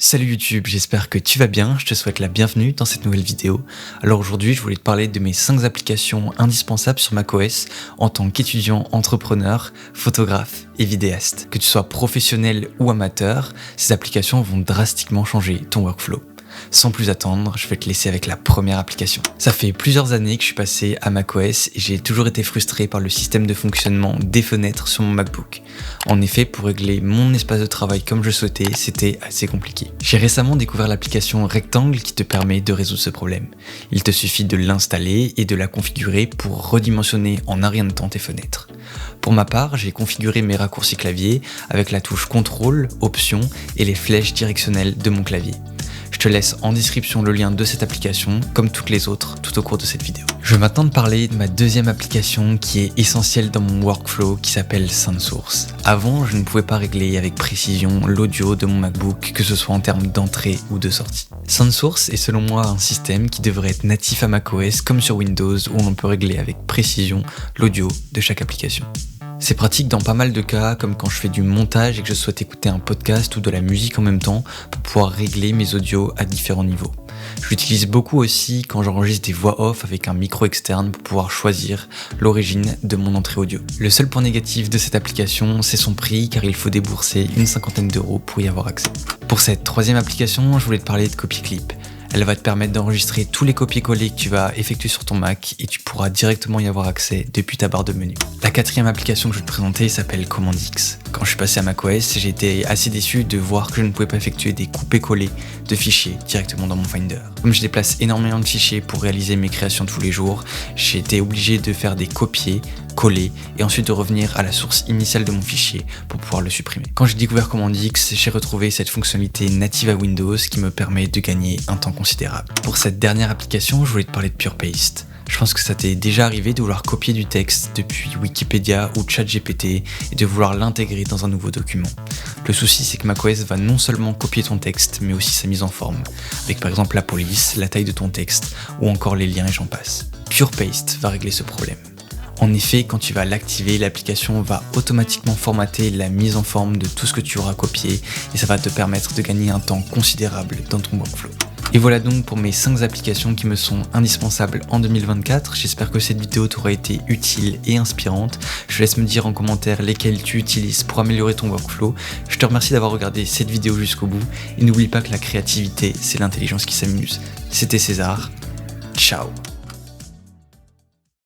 Salut YouTube, j'espère que tu vas bien, je te souhaite la bienvenue dans cette nouvelle vidéo. Alors aujourd'hui je voulais te parler de mes 5 applications indispensables sur macOS en tant qu'étudiant, entrepreneur, photographe et vidéaste. Que tu sois professionnel ou amateur, ces applications vont drastiquement changer ton workflow. Sans plus attendre, je vais te laisser avec la première application. Ça fait plusieurs années que je suis passé à macOS et j'ai toujours été frustré par le système de fonctionnement des fenêtres sur mon MacBook. En effet, pour régler mon espace de travail comme je souhaitais, c'était assez compliqué. J'ai récemment découvert l'application Rectangle qui te permet de résoudre ce problème. Il te suffit de l'installer et de la configurer pour redimensionner en un rien de temps tes fenêtres. Pour ma part, j'ai configuré mes raccourcis clavier avec la touche CTRL, Options et les flèches directionnelles de mon clavier. Je te laisse en description le lien de cette application, comme toutes les autres, tout au cours de cette vidéo. Je vais maintenant te parler de ma deuxième application qui est essentielle dans mon workflow, qui s'appelle SoundSource. Avant, je ne pouvais pas régler avec précision l'audio de mon MacBook, que ce soit en termes d'entrée ou de sortie. SoundSource est selon moi un système qui devrait être natif à macOS comme sur Windows, où on peut régler avec précision l'audio de chaque application. C'est pratique dans pas mal de cas, comme quand je fais du montage et que je souhaite écouter un podcast ou de la musique en même temps pour pouvoir régler mes audios à différents niveaux. Je l'utilise beaucoup aussi quand j'enregistre des voix off avec un micro externe pour pouvoir choisir l'origine de mon entrée audio. Le seul point négatif de cette application, c'est son prix car il faut débourser une cinquantaine d'euros pour y avoir accès. Pour cette troisième application, je voulais te parler de CopyClip. Elle va te permettre d'enregistrer tous les copier-coller que tu vas effectuer sur ton Mac et tu pourras directement y avoir accès depuis ta barre de menu. La quatrième application que je vais te présenter s'appelle CommandX. Quand je suis passé à macOS, j'ai été assez déçu de voir que je ne pouvais pas effectuer des coupés-collés de fichiers directement dans mon Finder. Comme je déplace énormément de fichiers pour réaliser mes créations tous les jours, j'ai été obligé de faire des copier, coller et ensuite de revenir à la source initiale de mon fichier pour pouvoir le supprimer. Quand j'ai découvert CommandX, j'ai retrouvé cette fonctionnalité native à Windows qui me permet de gagner un temps considérable. Pour cette dernière application, je voulais te parler de PurePaste. Je pense que ça t'est déjà arrivé de vouloir copier du texte depuis Wikipédia ou ChatGPT et de vouloir l'intégrer dans un nouveau document. Le souci, c'est que macOS va non seulement copier ton texte, mais aussi sa mise en forme, avec par exemple la police, la taille de ton texte ou encore les liens et j'en passe. PurePaste va régler ce problème. En effet, quand tu vas l'activer, l'application va automatiquement formater la mise en forme de tout ce que tu auras copié et ça va te permettre de gagner un temps considérable dans ton workflow. Et voilà donc pour mes 5 applications qui me sont indispensables en 2024. J'espère que cette vidéo t'aura été utile et inspirante. Je te laisse me dire en commentaire lesquelles tu utilises pour améliorer ton workflow. Je te remercie d'avoir regardé cette vidéo jusqu'au bout. Et n'oublie pas que la créativité, c'est l'intelligence qui s'amuse. C'était César. Ciao.